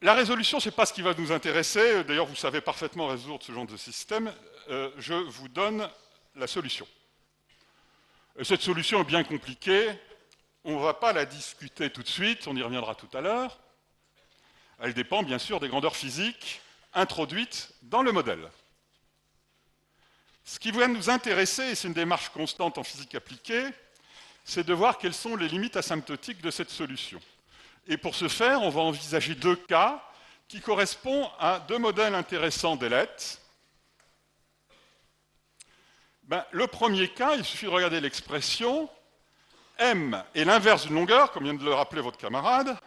La résolution, ce n'est pas ce qui va nous intéresser. D'ailleurs, vous savez parfaitement résoudre ce genre de système. Je vous donne la solution. Cette solution est bien compliquée. On ne va pas la discuter tout de suite, on y reviendra tout à l'heure. Elle dépend bien sûr des grandeurs physiques introduites dans le modèle. Ce qui va nous intéresser, et c'est une démarche constante en physique appliquée, c'est de voir quelles sont les limites asymptotiques de cette solution. Et pour ce faire, on va envisager deux cas qui correspondent à deux modèles intéressants d'ailettes. Le premier cas, il suffit de regarder l'expression. M est l'inverse d'une longueur, comme vient de le rappeler votre camarade.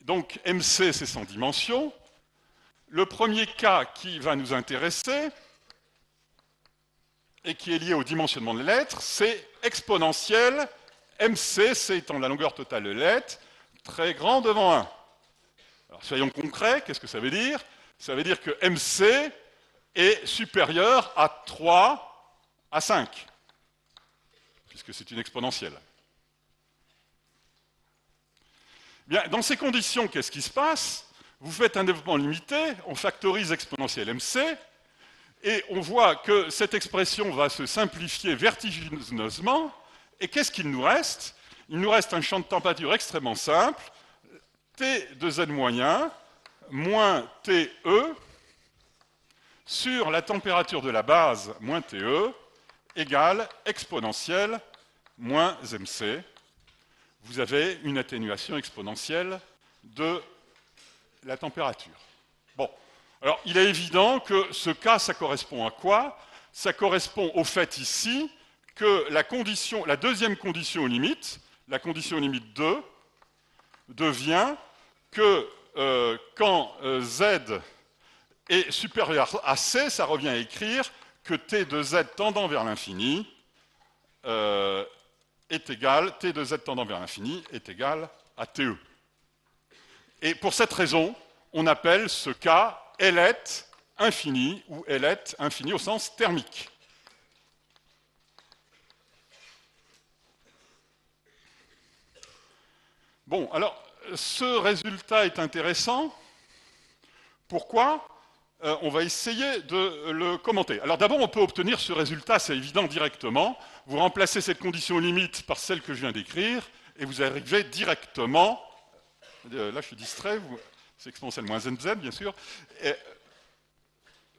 Donc MC, c'est sans dimension. Le premier cas qui va nous intéresser, et qui est lié au dimensionnement de l'être, c'est exponentielle MC, c'est étant la longueur totale de l'être, très grand devant 1. Alors soyons concrets, qu'est-ce que ça veut dire? Ça veut dire que MC est supérieur à 3 à 5, puisque c'est une exponentielle. Bien, dans ces conditions, qu'est-ce qui se passe? Vous faites un développement limité, on factorise exponentielle MC, et on voit que cette expression va se simplifier vertigineusement, et qu'est-ce qu'il nous reste? Il nous reste un champ de température extrêmement simple, T de Z moyen, moins TE, sur la température de la base, moins TE, égale exponentielle, moins MC. Vous avez une atténuation exponentielle de la température. Bon, alors il est évident que ce cas, ça correspond à quoi? Ça correspond au fait ici que la deuxième condition limite, la condition limite 2, devient que quand Z est supérieur à C, ça revient à écrire que T de Z tendant vers l'infini est égal, T de Z tendant vers l'infini est égal à TE. Et pour cette raison, on appelle ce cas ailette infinie, ou ailette infinie au sens thermique. Bon, alors, ce résultat est intéressant. Pourquoi? On va essayer de le commenter. Alors d'abord, on peut obtenir ce résultat, c'est évident, directement. Vous remplacez cette condition limite par celle que je viens d'écrire, et vous arrivez directement, là je suis distrait, c'est exponentielle moins nz, bien sûr, et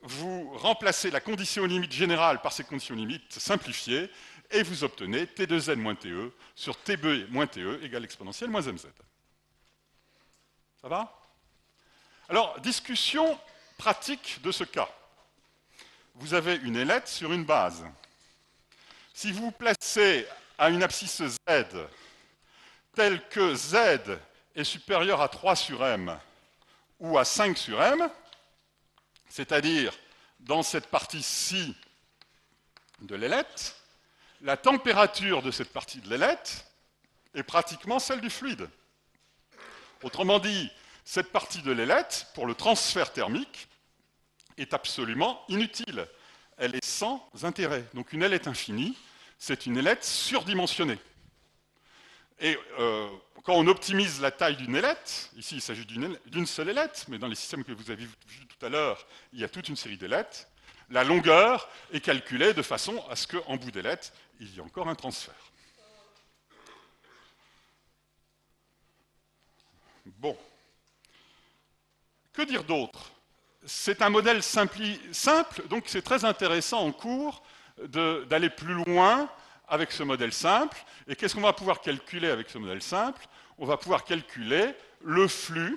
vous remplacez la condition limite générale par ces conditions limites simplifiées, et vous obtenez T de Z moins TE sur TB moins TE égale exponentielle moins mz. Ça va? Alors, discussion pratique de ce cas. Vous avez une ailette sur une base. Si vous vous placez à une abscisse Z telle que Z est supérieur à 3 sur M ou à 5 sur M, c'est-à-dire dans cette partie-ci de l'ailette, la température de cette partie de l'ailette est pratiquement celle du fluide. Autrement dit, cette partie de l'ailette, pour le transfert thermique, est absolument inutile. Elle est sans intérêt. Donc une ailette infinie, c'est une ailette surdimensionnée. Et quand on optimise la taille d'une ailette, ici il s'agit d'une seule ailette, mais dans les systèmes que vous avez vus tout à l'heure, il y a toute une série d'ailettes, la longueur est calculée de façon à ce qu'en bout d'ailette, il y ait encore un transfert. Bon. Que dire d'autre? C'est un modèle simple, donc c'est très intéressant en cours d'aller plus loin avec ce modèle simple. Et qu'est-ce qu'on va pouvoir calculer avec ce modèle simple? On va pouvoir calculer le flux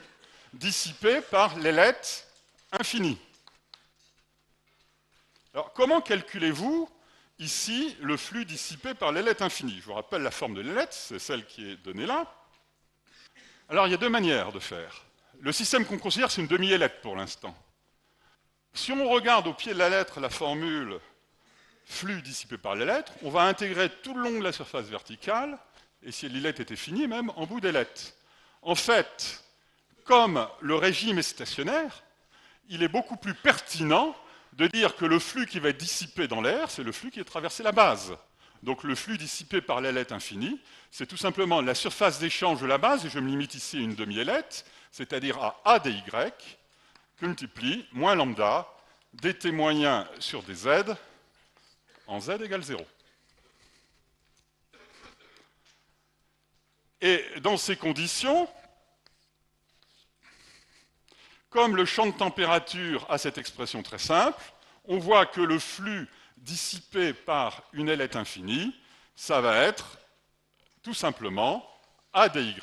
dissipé par l'ailette infinie. Alors, comment calculez-vous ici le flux dissipé par l'ailette infinie? Je vous rappelle la forme de l'ailette, c'est celle qui est donnée là. Alors, il y a deux manières de faire. Le système qu'on considère, c'est une demi-ailette pour l'instant. Si on regarde au pied de la lettre la formule flux dissipé par l'ailette, on va intégrer tout le long de la surface verticale, et si l'ailette était finie, même en bout d'ailette. En fait, comme le régime est stationnaire, il est beaucoup plus pertinent de dire que le flux qui va être dissipé dans l'air, c'est le flux qui a traversé la base. Donc le flux dissipé par l'ailette infinie, c'est tout simplement la surface d'échange de la base, et je me limite ici à une demi-ailette, c'est-à-dire à A dy, que multiplie moins lambda dt moyen sur dz en z égale 0. Et dans ces conditions, comme le champ de température a cette expression très simple, on voit que le flux dissipé par une ailette infinie, ça va être tout simplement A dy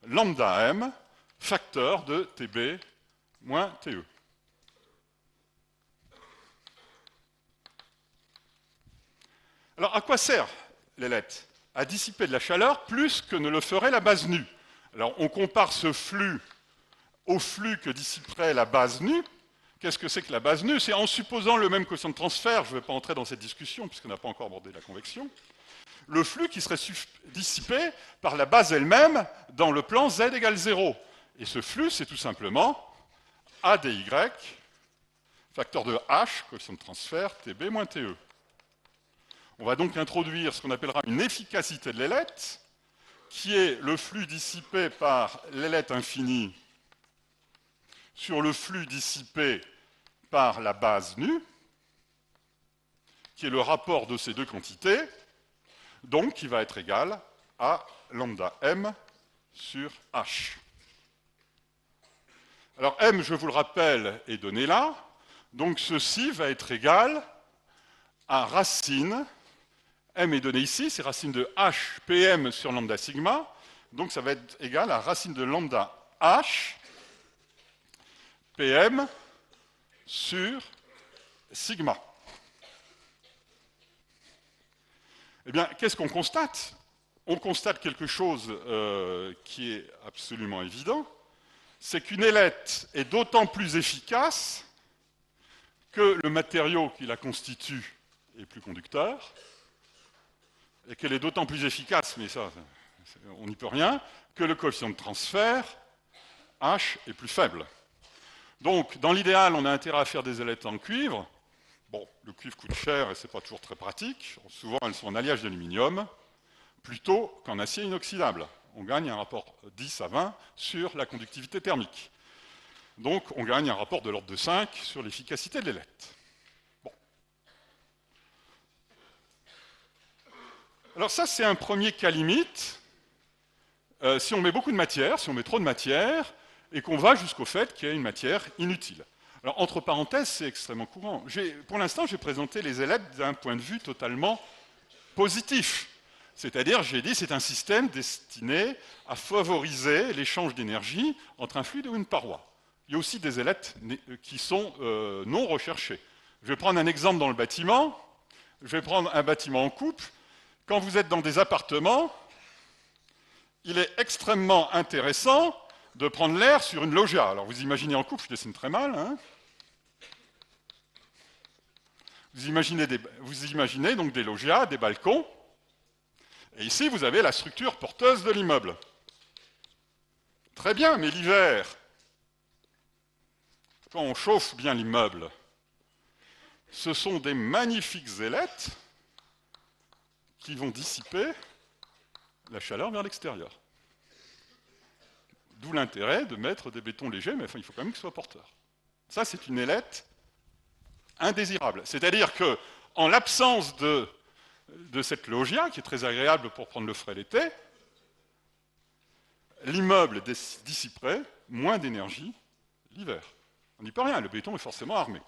lambda m facteur de Tb moins Te. Alors, à quoi sert l'ailette? À dissiper de la chaleur plus que ne le ferait la base nue. Alors, on compare ce flux au flux que dissiperait la base nue. Qu'est-ce que c'est que la base nue? C'est en supposant le même quotient de transfert, je ne vais pas entrer dans cette discussion puisqu'on n'a pas encore abordé la convection, le flux qui serait dissipé par la base elle-même dans le plan z égale 0. Et ce flux, c'est tout simplement A dy, facteur de h, quotient de transfert, Tb moins Te. On va donc introduire ce qu'on appellera une efficacité de l'ailette, qui est le flux dissipé par l'ailette infinie sur le flux dissipé par la base nue, qui est le rapport de ces deux quantités, donc qui va être égal à lambda m sur h. Alors m, je vous le rappelle, est donné là, donc ceci va être égal à racine, m est donné ici, c'est racine de h pm sur lambda sigma, donc ça va être égal à racine de lambda h pm sur sigma. Eh bien, qu'est-ce qu'on constate? On constate quelque chose qui est absolument évident, c'est qu'une ailette est d'autant plus efficace que le matériau qui la constitue est plus conducteur, et qu'elle est d'autant plus efficace, mais ça, on n'y peut rien, que le coefficient de transfert, H, est plus faible. Donc, dans l'idéal, on a intérêt à faire des ailettes en cuivre. Bon, le cuivre coûte cher et ce n'est pas toujours très pratique. Souvent, elles sont en alliage d'aluminium, plutôt qu'en acier inoxydable. On gagne un rapport 10 à 20 sur la conductivité thermique. Donc, on gagne un rapport de l'ordre de 5 sur l'efficacité de l'ailette. Bon. Alors ça, c'est un premier cas limite. Si on met beaucoup de matière, si on met trop de matière, et qu'on va jusqu'au fait qu'il y a une matière inutile. Alors, entre parenthèses, c'est extrêmement courant. Pour l'instant, j'ai présenté les ailettes d'un point de vue totalement positif. C'est-à-dire, j'ai dit, c'est un système destiné à favoriser l'échange d'énergie entre un fluide ou une paroi. Il y a aussi des ailettes qui sont non recherchées. Je vais prendre un exemple dans le bâtiment. Je vais prendre un bâtiment en couple. Quand vous êtes dans des appartements, il est extrêmement intéressant de prendre l'air sur une loggia. Alors vous imaginez en couple, je dessine très mal, hein. Vous imaginez donc des loggias, des balcons, et ici vous avez la structure porteuse de l'immeuble. Très bien, mais l'hiver, quand on chauffe bien l'immeuble, ce sont des magnifiques ailettes qui vont dissiper la chaleur vers l'extérieur. D'où l'intérêt de mettre des bétons légers, mais enfin, il faut quand même qu'ils soient porteurs. Ça, c'est une ailette indésirable. C'est-à-dire qu'en l'absence de cette loggia, qui est très agréable pour prendre le frais l'été, l'immeuble dissiperait moins d'énergie l'hiver. On n'y peut rien, le béton est forcément armé.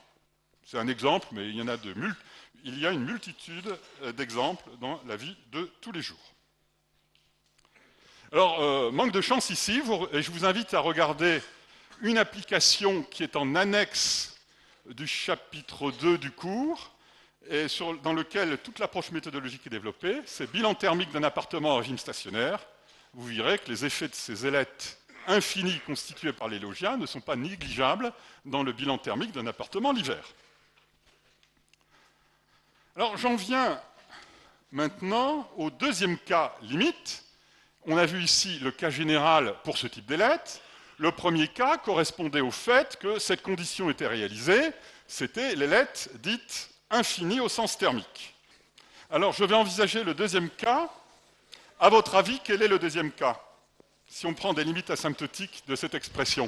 C'est un exemple, mais il y a une multitude d'exemples dans la vie de tous les jours. Alors, manque de chance ici, et je vous invite à regarder une application qui est en annexe du chapitre 2 du cours, et dans lequel toute l'approche méthodologique est développée. C'est bilan thermique d'un appartement en régime stationnaire. Vous verrez que les effets de ces ailettes infinies constituées par les loggias ne sont pas négligeables dans le bilan thermique d'un appartement l'hiver. Alors, j'en viens maintenant au deuxième cas limite. On a vu ici le cas général pour ce type d'ailette. Le premier cas correspondait au fait que cette condition était réalisée, c'était l'ailette dite infinie au sens thermique. Alors, je vais envisager le deuxième cas. À votre avis, quel est le deuxième cas? si on prend des limites asymptotiques de cette expression,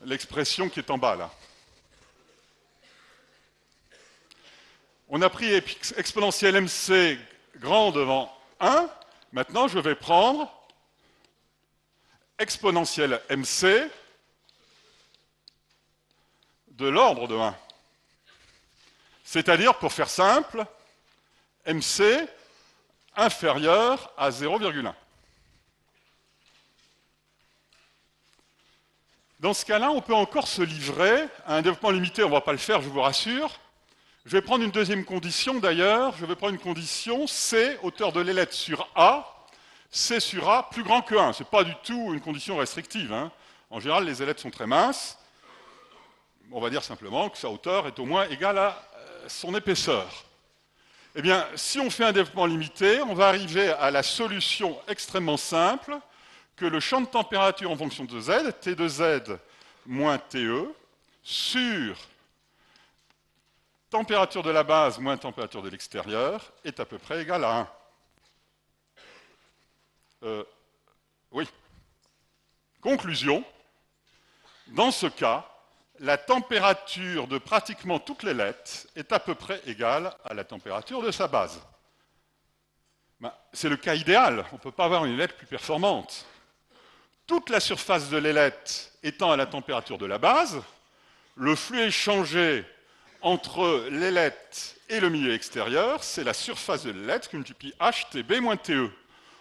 l'expression qui est en bas là. On a pris exponentielle MC grand devant 1, maintenant je vais prendre exponentielle MC de l'ordre de 1. C'est-à-dire, pour faire simple, MC inférieur à 0,1. Dans ce cas-là, on peut encore se livrer à un développement limité, on ne va pas le faire, je vous rassure. Je vais prendre une deuxième condition d'ailleurs, je vais prendre une condition C, hauteur de l'ailette sur A, C sur A plus grand que 1. Ce n'est pas du tout une condition restrictive, hein. En général, les ailettes sont très minces. On va dire simplement que sa hauteur est au moins égale à son épaisseur. Eh bien, si on fait un développement limité, on va arriver à la solution extrêmement simple que le champ de température en fonction de Z, T de Z moins TE, sur température de la base moins température de l'extérieur est à peu près égal à 1. Oui. Conclusion, dans ce cas, la température de pratiquement toutes les ailettes est à peu près égale à la température de sa base. Ben, c'est le cas idéal, on ne peut pas avoir une ailette plus performante. Toute la surface de l'ailette étant à la température de la base, le flux échangé entre l'ailette et le milieu extérieur, c'est la surface de l'ailette qui multiplie HTB moins TE.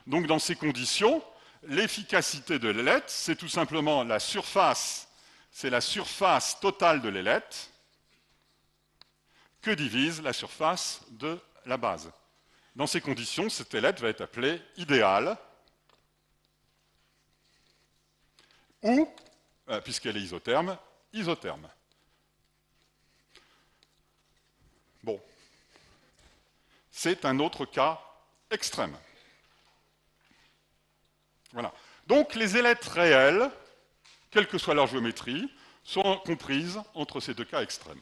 Donc dans ces conditions, l'efficacité de l'ailette, c'est tout simplement la surface, c'est la surface totale de l'ailette que divise la surface de la base. Dans ces conditions, cette ailette va être appelée idéale, ou, puisqu'elle est isotherme, isotherme. Bon, c'est un autre cas extrême. Voilà. Donc les ailettes réelles, quelle que soit leur géométrie, sont comprises entre ces deux cas extrêmes.